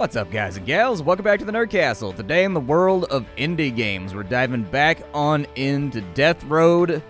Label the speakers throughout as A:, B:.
A: What's up, guys and gals? Welcome back to the Nerd Castle. Today in the world of indie games, we're diving back on into Death Road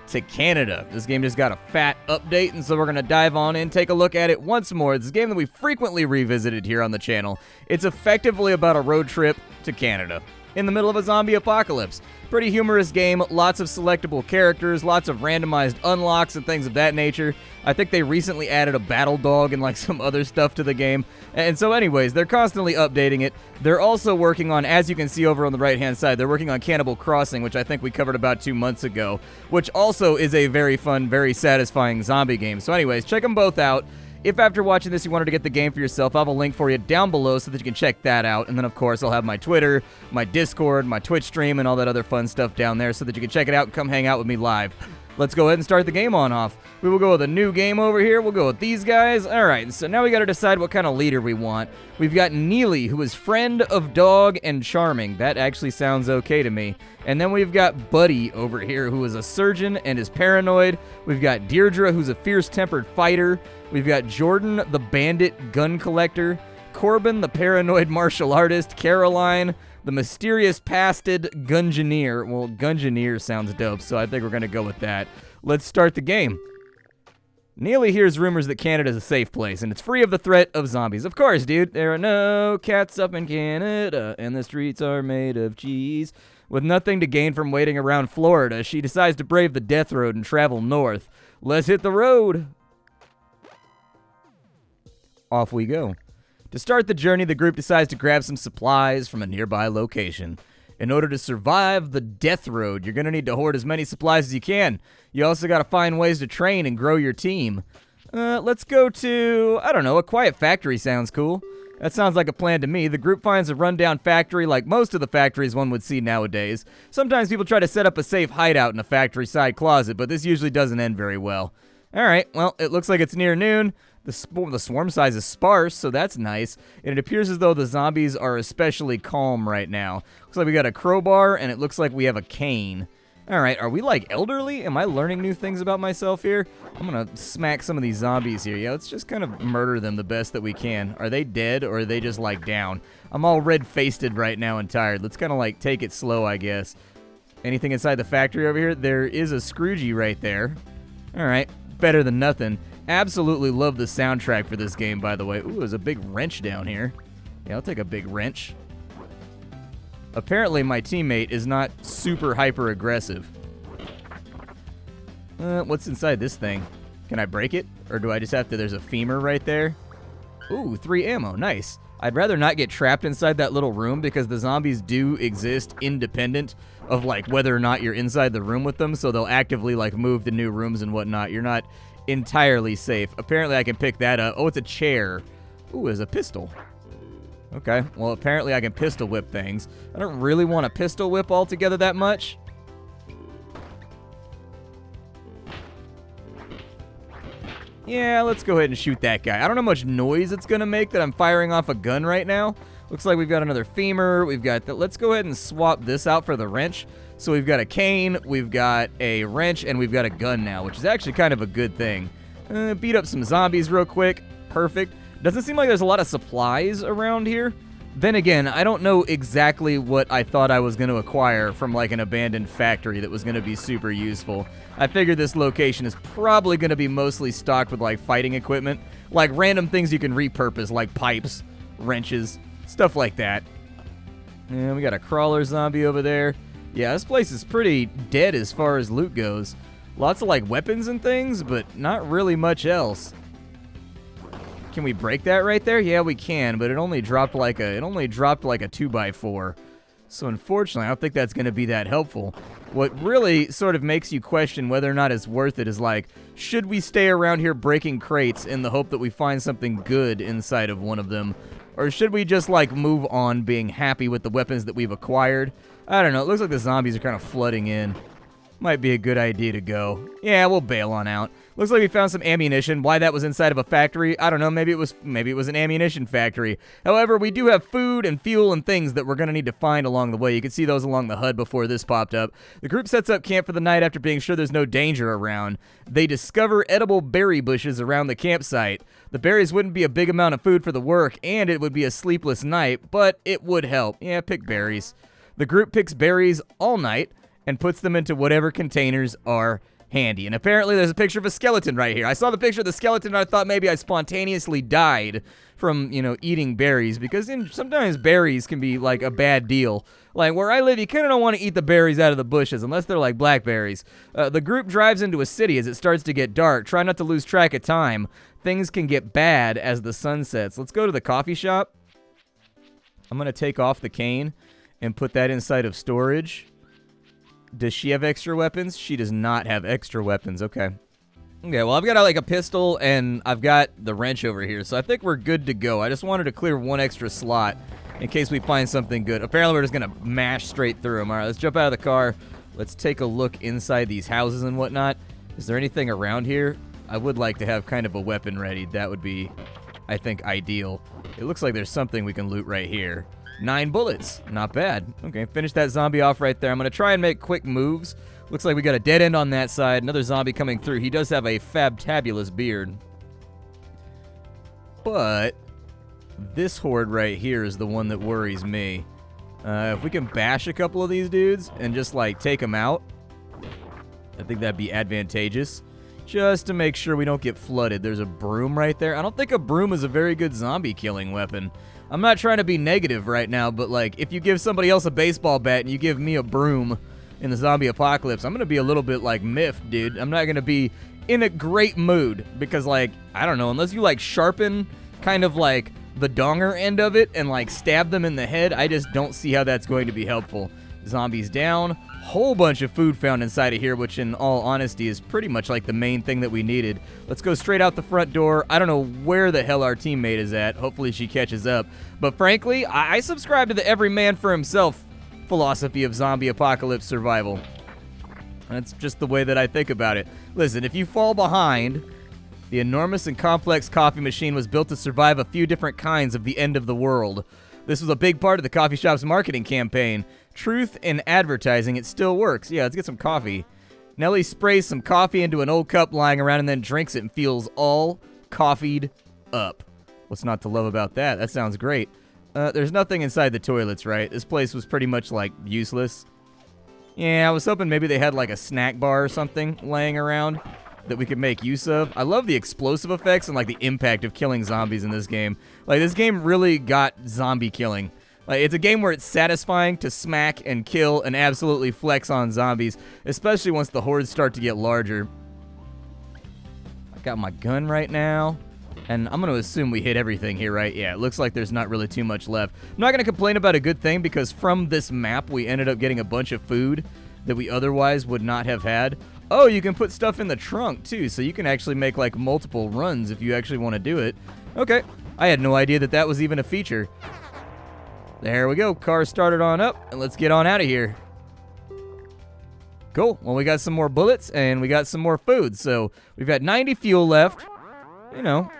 A: to Canada. This game just got a fat update, and so we're going to dive on in, take a look at it once more. It's a game that we frequently revisited here on the channel. It's effectively about a road trip to Canada in the middle of a zombie apocalypse. Pretty humorous game, lots of selectable characters, lots of randomized unlocks and things of that nature. I think they recently added a battle dog and like some other stuff to the game. And so anyways, they're constantly updating it. They're also working on, as you can see over on the right-hand side, they're working on Cannibal Crossing, which I think we covered about 2 months ago, which also is a very fun, very satisfying zombie game. So anyways, check them both out. If after watching this you wanted to get the game for yourself, I'll have a link for you down below so that you can check that out. And then, of course, I'll have my Twitter, my Discord, my Twitch stream, and all that other fun stuff down there so that you can check it out and come hang out with me live. Let's go ahead and start the game on off. We will go with a new game over here. We'll go with these guys. All right, so now we got to decide what kind of leader we want. We've got Neely, who is friend of dog and charming. That actually sounds okay to me. And then we've got Buddy over here, who is a surgeon and is paranoid. We've got Deirdre, who's a fierce-tempered fighter. We've got Jordan, the bandit gun collector. Corbin, the paranoid martial artist. Caroline, the mysterious pasted gungeoneer. Well, gungeoneer sounds dope, so I think we're going to go with that. Let's start the game. Neely hears rumors that Canada's a safe place, and it's free of the threat of zombies. Of course, dude. There are no cats up in Canada, and the streets are made of cheese. With nothing to gain from waiting around Florida, she decides to brave the death road and travel north. Let's hit the road. Off we go. To start the journey, the group decides to grab some supplies from a nearby location. In order to survive the death road, you're going to need to hoard as many supplies as you can. You also got to find ways to train and grow your team. Let's go to, I don't know, a quiet factory sounds cool. That sounds like a plan to me. The group finds a rundown factory like most of the factories one would see nowadays. Sometimes people try to set up a safe hideout in a factory side closet, but this usually doesn't end very well. Alright, well, it looks like it's near noon. The swarm size is sparse, so that's nice. And it appears as though the zombies are especially calm right now. Looks like we got a crowbar, and it looks like we have a cane. Alright, are we like elderly? Am I learning new things about myself here? I'm gonna smack some of these zombies here. Yeah, let's just kind of murder them the best that we can. Are they dead, or are they just like down? I'm all red-faced right now and tired. Let's kind of like take it slow, I guess. Anything inside the factory over here? There is a Scroogey right there. Alright, better than nothing. Absolutely love the soundtrack for this game, by the way. Ooh, there's a big wrench down here. Yeah, I'll take a big wrench. Apparently, my teammate is not super hyper-aggressive. What's inside this thing? Can I break it? Or do I just have to... There's a femur right there. Ooh, 3 ammo. Nice. I'd rather not get trapped inside that little room because the zombies do exist independent of, like, whether or not you're inside the room with them, so they'll actively, like, move to new rooms and whatnot. You're not entirely safe. Apparently, I can pick that up. Oh, it's a chair. Ooh, there's a pistol. Okay, well, apparently I can pistol whip things. I don't really want to pistol whip altogether that much. Yeah, let's go ahead and shoot that guy. I don't know how much noise it's going to make that I'm firing off a gun right now. Looks like we've got another femur. We've got that. Let's go ahead and swap this out for the wrench. So we've got a cane, we've got a wrench, and we've got a gun now, which is actually kind of a good thing. Beat up some zombies real quick. Perfect. Doesn't seem like there's a lot of supplies around here. Then again, I don't know exactly what I thought I was going to acquire from like an abandoned factory that was going to be super useful. I figured this location is probably going to be mostly stocked with like fighting equipment, like random things you can repurpose, like pipes, wrenches, stuff like that. And we got a crawler zombie over there. Yeah, this place is pretty dead as far as loot goes. Lots of like weapons and things, but not really much else. Can we break that right there? Yeah, we can, but it only dropped like a 2x4. So unfortunately, I don't think that's going to be that helpful. What really sort of makes you question whether or not it's worth it is like, should we stay around here breaking crates in the hope that we find something good inside of one of them? Or should we just like move on being happy with the weapons that we've acquired? I don't know, it looks like the zombies are kind of flooding in. Might be a good idea to go. Yeah, we'll bail on out. Looks like we found some ammunition. Why that was inside of a factory, I don't know. Maybe it was an ammunition factory. However, we do have food and fuel and things that we're going to need to find along the way. You can see those along the HUD before this popped up. The group sets up camp for the night after being sure there's no danger around. They discover edible berry bushes around the campsite. The berries wouldn't be a big amount of food for the work, and it would be a sleepless night, but it would help. Yeah, pick berries. The group picks berries all night and puts them into whatever containers are handy. And apparently there's a picture of a skeleton right here. I saw the picture of the skeleton and I thought maybe I spontaneously died from, eating berries, because sometimes berries can be like a bad deal. Like where I live, you kind of don't want to eat the berries out of the bushes unless they're like blackberries. The group drives into a city as it starts to get dark. Try not to lose track of time. Things can get bad as the sun sets. Let's go to the coffee shop. I'm going to take off the cane and put that inside of storage. Does she have extra weapons? She does not have extra weapons. Okay. Okay, well, I've got like a pistol and I've got the wrench over here, so I think we're good to go. I just wanted to clear one extra slot in case we find something good. Apparently, we're just going to mash straight through them. All right, let's jump out of the car. Let's take a look inside these houses and whatnot. Is there anything around here? I would like to have kind of a weapon ready. That would be, I think, ideal. It looks like there's something we can loot right here. 9 bullets. Not bad. Okay, finish that zombie off right there. I'm going to try and make quick moves. Looks like we got a dead end on that side. Another zombie coming through. He does have a fabtabulous beard. But this horde right here is the one that worries me. If we can bash a couple of these dudes and just, like, take them out, I think that'd be advantageous. Just to make sure we don't get flooded. There's a broom right there. I don't think a broom is a very good zombie killing weapon. I'm not trying to be negative right now, but like if you give somebody else a baseball bat and you give me a broom in the zombie apocalypse, I'm going to be a little bit like miffed, dude. I'm not going to be in a great mood because like, I don't know, unless you like sharpen kind of like the donger end of it and like stab them in the head, I just don't see how that's going to be helpful. Zombies down. Whole bunch of food found inside of here, which in all honesty is pretty much like the main thing that we needed. Let's go straight out the front door. I don't know where the hell our teammate is at. Hopefully she catches up. But frankly, I subscribe to the every man for himself philosophy of zombie apocalypse survival. That's just the way that I think about it. Listen, if you fall behind, the enormous and complex coffee machine was built to survive a few different kinds of the end of the world. This was a big part of the coffee shop's marketing campaign. Truth in advertising, it still works. Yeah, let's get some coffee. Nellie sprays some coffee into an old cup lying around and then drinks it and feels all coffeeed up. What's not to love about that? That sounds great. There's nothing inside the toilets, right? This place was pretty much, like, useless. Yeah, I was hoping maybe they had, like, a snack bar or something laying around that we could make use of. I love the explosive effects and, like, the impact of killing zombies in this game. Like, this game really got zombie killing. Like, it's a game where it's satisfying to smack and kill and absolutely flex on zombies, especially once the hordes start to get larger. I got my gun right now, and I'm going to assume we hit everything here, right? Yeah, it looks like there's not really too much left. I'm not going to complain about a good thing because from this map, we ended up getting a bunch of food that we otherwise would not have had. Oh, you can put stuff in the trunk, too, so you can actually make, like, multiple runs if you actually want to do it. Okay, I had no idea that that was even a feature. There we go. Car started on up, and let's get on out of here. Cool. Well, we got some more bullets, and we got some more food. So we've got 90 fuel left. You know,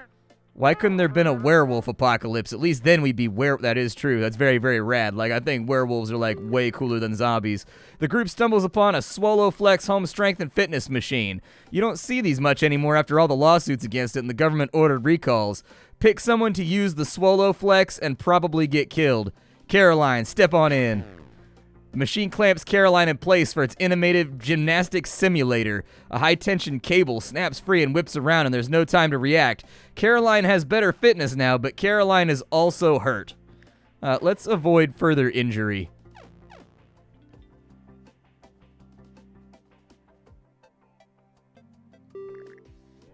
A: why couldn't there have been a werewolf apocalypse? At least then we'd be That is true. That's very, very rad. Like, I think werewolves are, like, way cooler than zombies. The group stumbles upon a Swallow Flex home strength and fitness machine. You don't see these much anymore after all the lawsuits against it and the government ordered recalls. Pick someone to use the Swallow Flex and probably get killed. Caroline, step on in. The machine clamps Caroline in place for its innovative gymnastics simulator. A high-tension cable snaps free and whips around, and there's no time to react. Caroline has better fitness now, but Caroline is also hurt. Let's avoid further injury.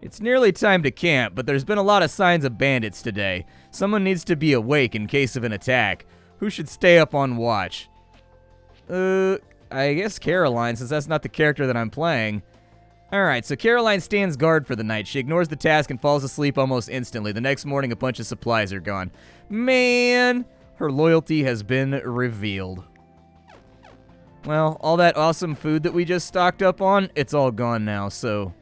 A: It's nearly time to camp, but there's been a lot of signs of bandits today. Someone needs to be awake in case of an attack. Who should stay up on watch? I guess Caroline, since that's not the character that I'm playing. Alright, so Caroline stands guard for the night. She ignores the task and falls asleep almost instantly. The next morning, a bunch of supplies are gone. Man, her loyalty has been revealed. Well, all that awesome food that we just stocked up on, it's all gone now, so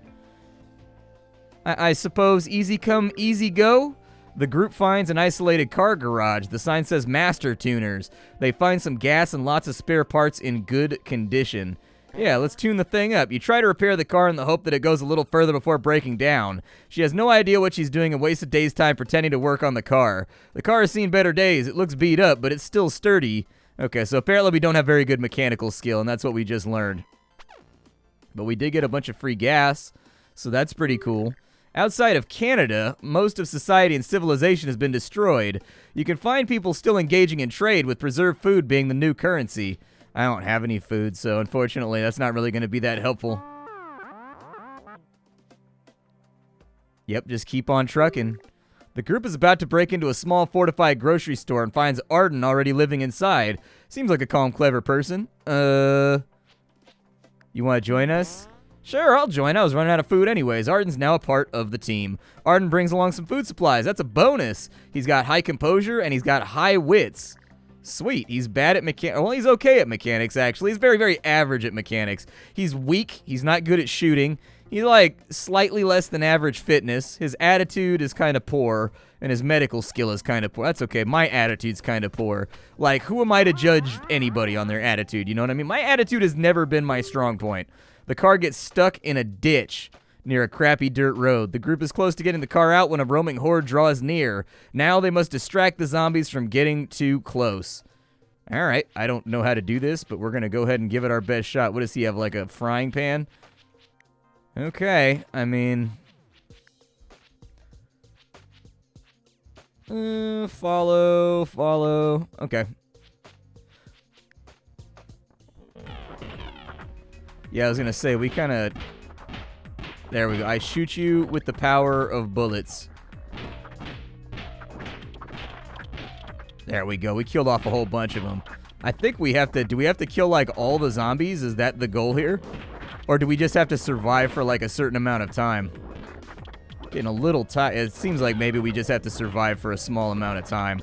A: I suppose easy come, easy go? The group finds an isolated car garage. The sign says Master Tuners. They find some gas and lots of spare parts in good condition. Yeah, let's tune the thing up. You try to repair the car in the hope that it goes a little further before breaking down. She has no idea what she's doing and wastes a day's time pretending to work on the car. The car has seen better days. It looks beat up, but it's still sturdy. Okay, so apparently we don't have very good mechanical skill, and that's what we just learned. But we did get a bunch of free gas, so that's pretty cool. Outside of Canada, most of society and civilization has been destroyed. You can find people still engaging in trade, with preserved food being the new currency. I don't have any food, so unfortunately that's not really going to be that helpful. Yep, just keep on trucking. The group is about to break into a small fortified grocery store and finds Arden already living inside. Seems like a calm, clever person. You want to join us? Sure, I'll join. I was running out of food anyways. Arden's now a part of the team. Arden brings along some food supplies. That's a bonus. He's got high composure and he's got high wits. Sweet. He's bad at mechanics. Well, he's okay at mechanics, actually. He's very, very average at mechanics. He's weak. He's not good at shooting. He's like slightly less than average fitness. His attitude is kind of poor, and his medical skill is kind of poor. That's okay. My attitude's kind of poor. Like, who am I to judge anybody on their attitude? You know what I mean? My attitude has never been my strong point. The car gets stuck in a ditch near a crappy dirt road. The group is close to getting the car out when a roaming horde draws near. Now they must distract the zombies from getting too close. All right, I don't know how to do this, but we're going to go ahead and give it our best shot. What does he have, like a frying pan? Okay, I mean... follow. Okay. Yeah, I was going to say, we kind of... There we go. I shoot you with the power of bullets. There we go. We killed off a whole bunch of them. I think we have to... Do we have to kill, like, all the zombies? Is that the goal here? Or do we just have to survive for, like, a certain amount of time? Getting a little tight. It seems like maybe we just have to survive for a small amount of time.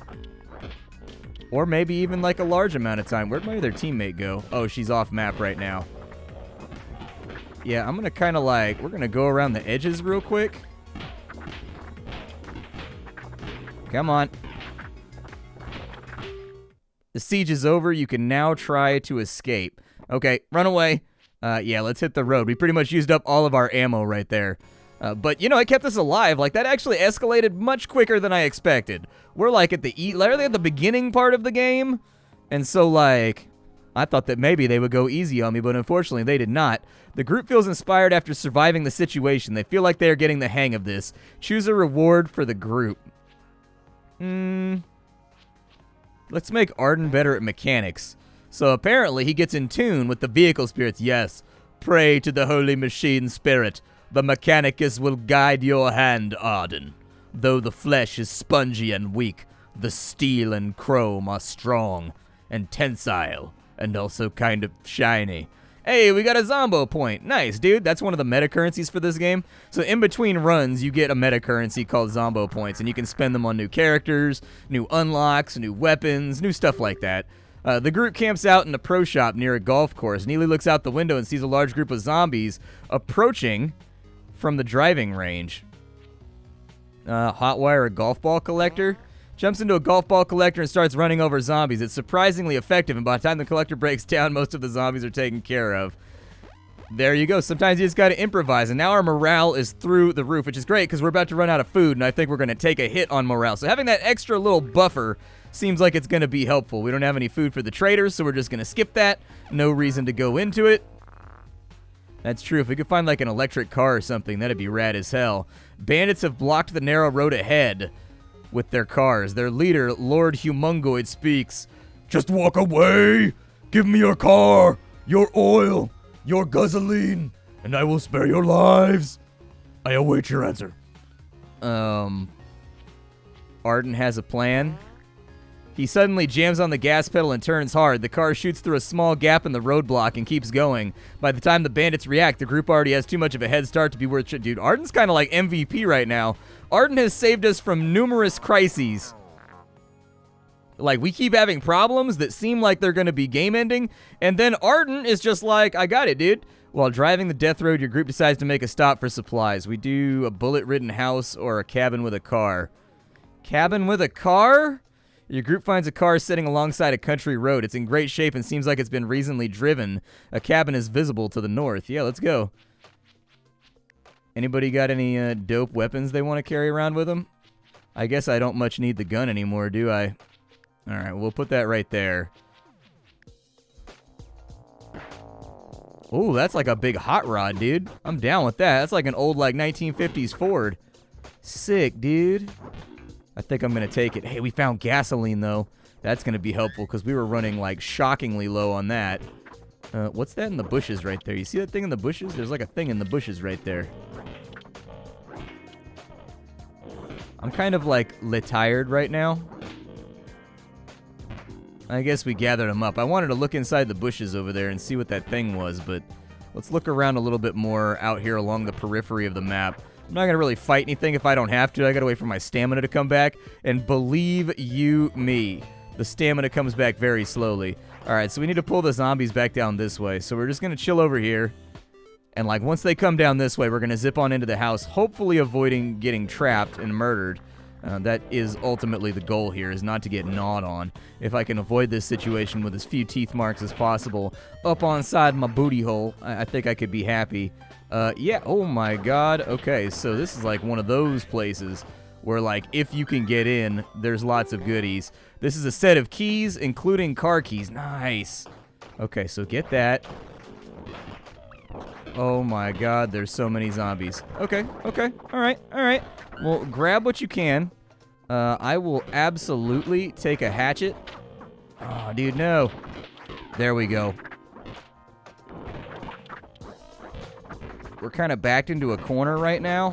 A: Or maybe even, like, a large amount of time. Where'd my other teammate go? Oh, she's off map right now. Yeah, I'm going to kind of like, we're going to go around the edges real quick. Come on. The siege is over. You can now try to escape. Okay, run away. Yeah, let's hit the road. We pretty much used up all of our ammo right there. But, you know, it kept us alive. Like, that actually escalated much quicker than I expected. We're, like, at the literally at the beginning part of the game. And so, like... I thought that maybe they would go easy on me, but unfortunately they did not. The group feels inspired after surviving the situation. They feel like they are getting the hang of this. Choose a reward for the group. Let's make Arden better at mechanics. So apparently he gets in tune with the vehicle spirits. Yes, pray to the holy machine spirit. The mechanicus will guide your hand, Arden. Though the flesh is spongy and weak, the steel and chrome are strong and tensile. And also kind of shiny. Hey, we got a Zombo point. Nice, dude. That's one of the meta currencies for this game. So in between runs, you get a meta currency called Zombo points, and you can spend them on new characters, new unlocks, new weapons, new stuff like that. The group camps out in a pro shop near a golf course. Neely looks out the window and sees a large group of zombies approaching from the driving range. Hotwire a golf ball collector. Jumps into a golf ball collector and starts running over zombies. It's surprisingly effective, and by the time the collector breaks down, most of the zombies are taken care of. There you go. Sometimes you just got to improvise, and now our morale is through the roof, which is great because we're about to run out of food, and I think we're going to take a hit on morale. So having that extra little buffer seems like it's going to be helpful. We don't have any food for the traders, so we're just going to skip that. No reason to go into it. That's true. If we could find like an electric car or something, that'd be rad as hell. Bandits have blocked the narrow road ahead with their cars. Their leader, Lord Humongoid, speaks. Just walk away! Give me your car, your oil, your gasoline, and I will spare your lives. I await your answer. Arden has a plan. He suddenly jams on the gas pedal and turns hard. The car shoots through a small gap in the roadblock and keeps going. By the time the bandits react, the group already has too much of a head start to be worth shit. Dude, Arden's kind of like MVP right now. Arden has saved us from numerous crises. Like, we keep having problems that seem like they're going to be game-ending, and then Arden is just like, I got it, dude. While driving the death road, your group decides to make a stop for supplies. We do a bullet-ridden house or a cabin with a car. Cabin with a car? Your group finds a car sitting alongside a country road. It's in great shape and seems like it's been recently driven. A cabin is visible to the north. Yeah, let's go. Anybody got any dope weapons they want to carry around with them? I guess I don't much need the gun anymore, do I? Alright, we'll put that right there. Ooh, that's like a big hot rod, dude. I'm down with that. That's like an old, like, 1950s Ford. Sick, dude. I think I'm going to take it. Hey, we found gasoline, though. That's going to be helpful because we were running, like, shockingly low on that. What's that in the bushes right there? You see that thing in the bushes? There's, like, a thing in the bushes right there. I'm kind of, like, tired right now. I guess we gathered them up. I wanted to look inside the bushes over there and see what that thing was, but let's look around a little bit more out here along the periphery of the map. I'm not going to really fight anything if I don't have to. I got to wait for my stamina to come back, and believe you me, the stamina comes back very slowly. All right, so we need to pull the zombies back down this way, so we're just going to chill over here, and like once they come down this way, we're going to zip on into the house, hopefully avoiding getting trapped and murdered. That is ultimately the goal here, is not to get gnawed on. If I can avoid this situation with as few teeth marks as possible up on side my booty hole, I think I could be happy. Yeah, oh my god. Okay, so this is like one of those places where, like, if you can get in, there's lots of goodies. This is a set of keys, including car keys. Nice. Okay, so get that. Oh my god, there's so many zombies. Okay, alright. Well, grab what you can. I will absolutely take a hatchet. Oh, dude, no. There we go. We're kind of backed into a corner right now,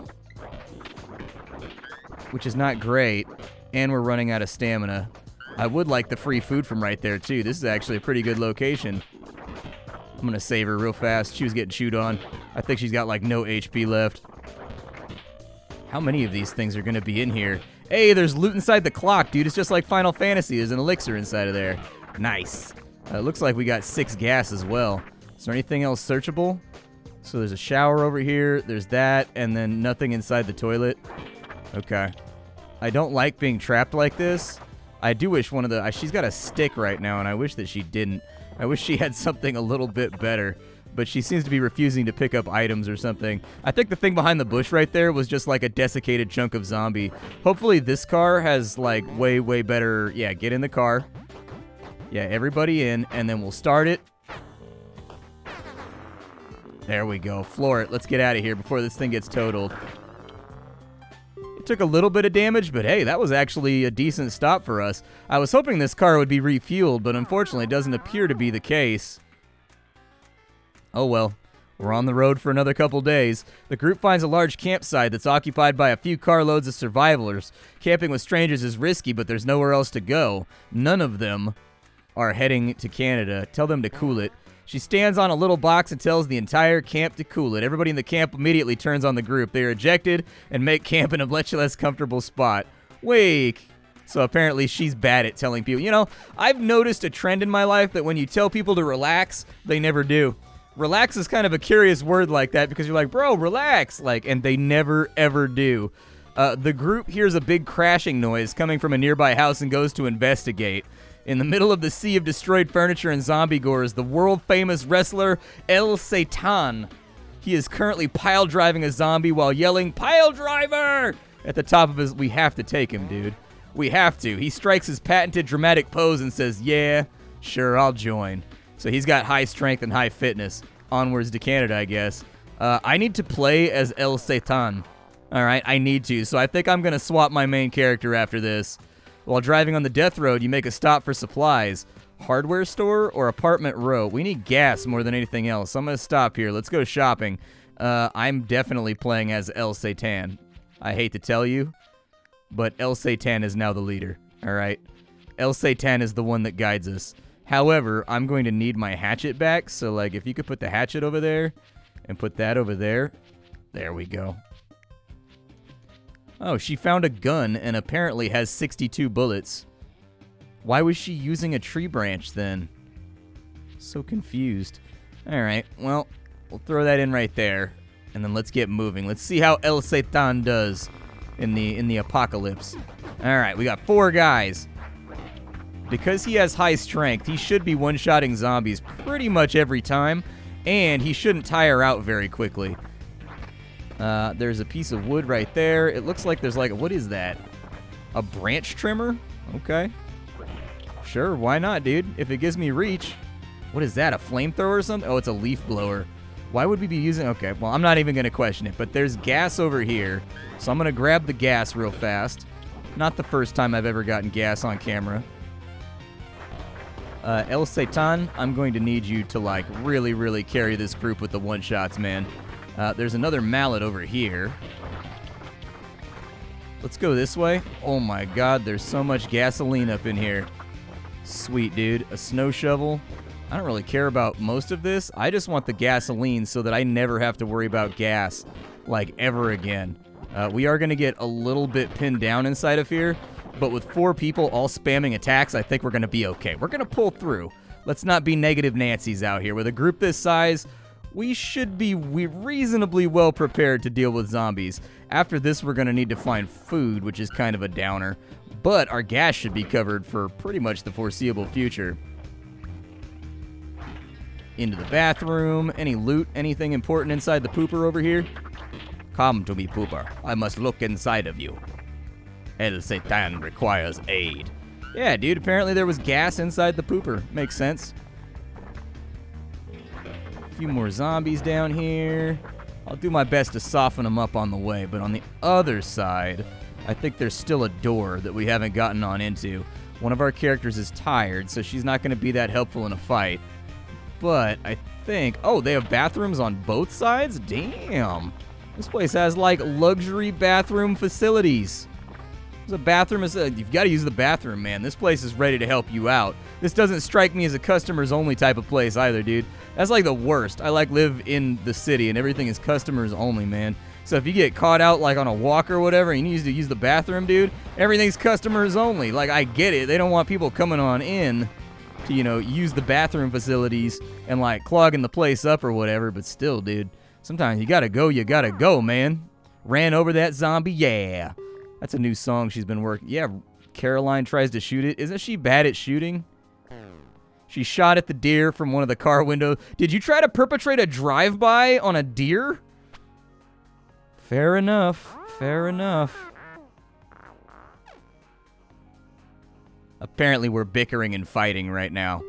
A: which is not great, and we're running out of stamina. I would like the free food from right there, too. This is actually a pretty good location. I'm going to save her real fast. She was getting chewed on. I think she's got, like, no HP left. How many of these things are going to be in here? Hey, there's loot inside the clock, dude. It's just like Final Fantasy. There's an elixir inside of there. Nice. Looks like we got 6 gas as well. Is there anything else searchable? So there's a shower over here. There's that, and then nothing inside the toilet. Okay. I don't like being trapped like this. I do wish one of the... she's got a stick right now, and I wish that she didn't. I wish she had something a little bit better. But she seems to be refusing to pick up items or something. I think the thing behind the bush right there was just like a desiccated chunk of zombie. Hopefully this car has like way, way better... Yeah, get in the car. Yeah, everybody in, and then we'll start it. There we go. Floor it. Let's get out of here before this thing gets totaled. It took a little bit of damage, but hey, that was actually a decent stop for us. I was hoping this car would be refueled, but unfortunately it doesn't appear to be the case. Oh well. We're on the road for another couple days. The group finds a large campsite that's occupied by a few carloads of survivors. Camping with strangers is risky, but there's nowhere else to go. None of them are heading to Canada. Tell them to cool it. She stands on a little box and tells the entire camp to cool it. Everybody in the camp immediately turns on the group. They are ejected and make camp in a much less comfortable spot. Wake. So apparently she's bad at telling people. You know, I've noticed a trend in my life that when you tell people to relax, they never do. Relax is kind of a curious word like that because you're like, bro, relax. Like, and they never, ever do. The group hears a big crashing noise coming from a nearby house and goes to investigate. In the middle of the sea of destroyed furniture and zombie gore is the world-famous wrestler El Satan. He is currently pile driving a zombie while yelling, "Pile driver!" at the top of his... We have to take him, dude. We have to. He strikes his patented dramatic pose and says, yeah, sure, I'll join. So he's got high strength and high fitness. Onwards to Canada, I guess. I need to play as El Satan. All right, I need to. So I think I'm going to swap my main character after this. While driving on the death road, you make a stop for supplies. Hardware store or apartment row? We need gas more than anything else. So I'm going to stop here. Let's go shopping. I'm definitely playing as El Satan. I hate to tell you, but El Satan is now the leader. All right? El Satan is the one that guides us. However, I'm going to need my hatchet back. So, like, if you could put the hatchet over there and put that over there. There we go. Oh, she found a gun and apparently has 62 bullets. Why was she using a tree branch then? So confused. Alright, well, We'll throw that in right there. And then let's get moving. Let's see how El Satan does in the apocalypse. All right, we got 4 guys. Because he has high strength, he should be one-shotting zombies pretty much every time, and he shouldn't tire out very quickly. There's a piece of wood right there. It looks like there's like, what is that? A branch trimmer? Okay. Sure, why not, dude? If it gives me reach. What is that, a flamethrower or something? Oh, it's a leaf blower. Why would we be using... Okay, well, I'm not even going to question it, but there's gas over here, so I'm going to grab the gas real fast. Not the first time I've ever gotten gas on camera. El Satan, I'm going to need you to, like, really, really carry this group with the one-shots, man. There's another mallet over here. Let's go this way. Oh, my God, there's so much gasoline up in here. Sweet, dude. A snow shovel. I don't really care about most of this. I just want the gasoline so that I never have to worry about gas, like, ever again. We are going to get a little bit pinned down inside of here, but with 4 people all spamming attacks, I think we're going to be okay. We're going to pull through. Let's not be negative Nancy's out here. With a group this size, we should be reasonably well prepared to deal with zombies. After this, we're going to need to find food, which is kind of a downer, but our gas should be covered for pretty much the foreseeable future. Into the bathroom. Any loot? Anything important inside the pooper over here? Come to me, pooper. I must look inside of you. El Satan requires aid. Yeah, dude, apparently there was gas inside the pooper. Makes sense. A few more zombies down here. I'll do my best to soften them up on the way, but on the other side, I think there's still a door that we haven't gotten on into. One of our characters is tired, so she's not going to be that helpful in a fight. But I think... Oh, they have bathrooms on both sides? Damn. This place has, like, luxury bathroom facilities. There's a bathroom. You've got to use the bathroom, man. This place is ready to help you out. This doesn't strike me as a customers-only type of place either, dude. That's, like, the worst. I, like, live in the city, and everything is customers-only, man. So if you get caught out, like, on a walk or whatever, and you need to use the bathroom, dude, everything's customers-only. Like, I get it. They don't want people coming on in to, you know, use the bathroom facilities and, like, clogging the place up or whatever, but still, dude, sometimes you gotta go, man. Ran over that zombie, yeah. That's a new song she's been working. Yeah, Caroline tries to shoot it. Isn't she bad at shooting? She shot at the deer from one of the car windows. Did you try to perpetrate a drive-by on a deer? Fair enough, fair enough. Apparently we're bickering and fighting right now.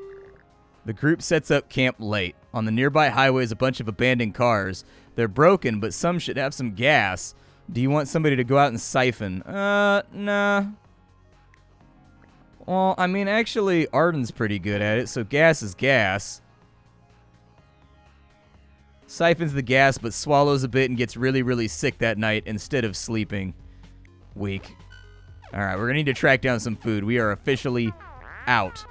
A: The group sets up camp late. On the nearby highway is a bunch of abandoned cars. They're broken, but some should have some gas. Do you want somebody to go out and siphon? Nah. Well, I mean, actually, Arden's pretty good at it, so gas is gas. Siphons the gas, but swallows a bit and gets really, really sick that night instead of sleeping. Weak. All right, we're going to need to track down some food. We are officially out.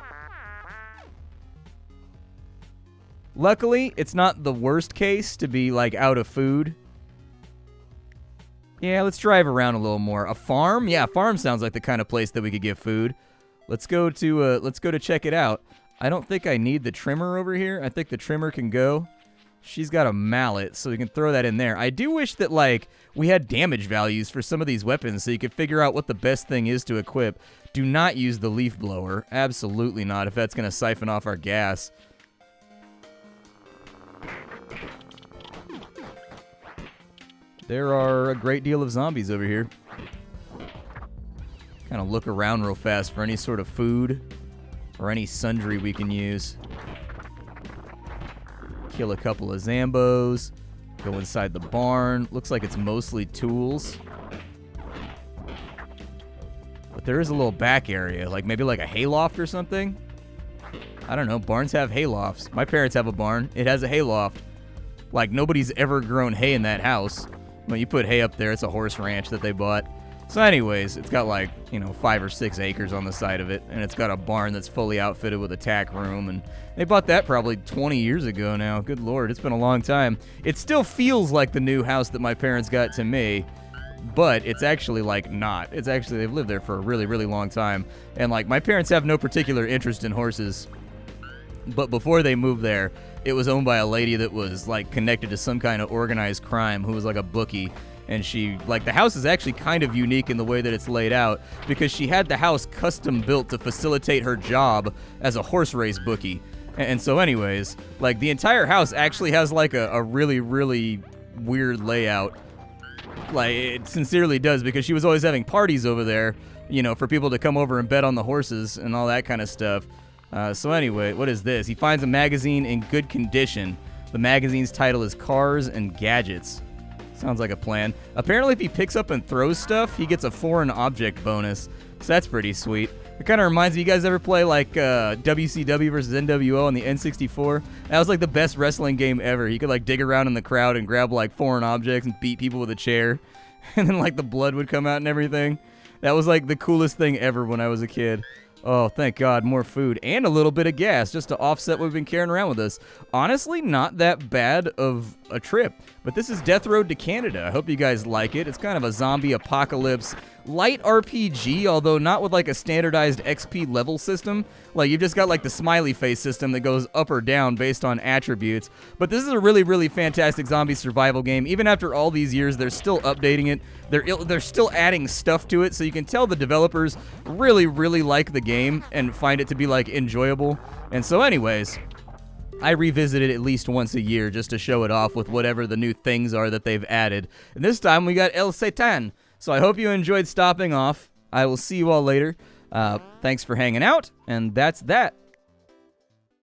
A: Luckily, it's not the worst case to be, like, out of food. Yeah, let's drive around a little more. A farm? Yeah, a farm sounds like the kind of place that we could get food. Let's go to check it out. I don't think I need the trimmer over here. I think the trimmer can go. She's got a mallet, so we can throw that in there. I do wish that, like, we had damage values for some of these weapons so you could figure out what the best thing is to equip. Do not use the leaf blower. Absolutely not, if that's going to siphon off our gas. There are a great deal of zombies over here. Kind of look around real fast for any sort of food or any sundry we can use. Kill a couple of Zambos. Go inside the barn. Looks like it's mostly tools. But there is a little back area, like maybe like a hayloft or something. I don't know. Barns have haylofts. My parents have a barn. It has a hayloft. Like, nobody's ever grown hay in that house. When you put hay up there, it's a horse ranch that they bought. So anyways, it's got like, 5 or 6 acres on the side of it, and it's got a barn that's fully outfitted with a tack room, and they bought that probably 20 years ago now. Good Lord, it's been a long time. It still feels like the new house that my parents got to me, but it's actually, like, not. It's actually, they've lived there for a really, really long time, and, like, my parents have no particular interest in horses. But before they moved there, it was owned by a lady that was like connected to some kind of organized crime who was like a bookie. And the house is actually kind of unique in the way that it's laid out because she had the house custom built to facilitate her job as a horse race bookie. And so anyways, like the entire house actually has like a really, really weird layout. Like it sincerely does, because she was always having parties over there, you know, for people to come over and bet on the horses and all that kind of stuff. So anyway, what is this? He finds a magazine in good condition. The magazine's title is Cars and Gadgets. Sounds like a plan. Apparently, if he picks up and throws stuff, he gets a foreign object bonus. So that's pretty sweet. It kind of reminds me, you guys ever play like WCW versus NWO on the N64? That was like the best wrestling game ever. You could like dig around in the crowd and grab like foreign objects and beat people with a chair. And then like the blood would come out and everything. That was like the coolest thing ever when I was a kid. Oh, thank God, more food and a little bit of gas just to offset what we've been carrying around with us. Honestly, not that bad of a trip, but this is Death Road to Canada. I hope you guys like it. It's kind of a zombie apocalypse light RPG, although not with like a standardized XP level system. Like you've just got like the smiley face system that goes up or down based on attributes. But this is a really, really fantastic zombie survival game. Even after all these years, they're still updating it. They're still adding stuff to it, so you can tell the developers really, really like the game and find it to be like enjoyable. And so anyways, I revisit it at least once a year just to show it off with whatever the new things are that they've added. And this time we got El Satan. So I hope you enjoyed stopping off. I will see you all later. Thanks for hanging out, and that's that.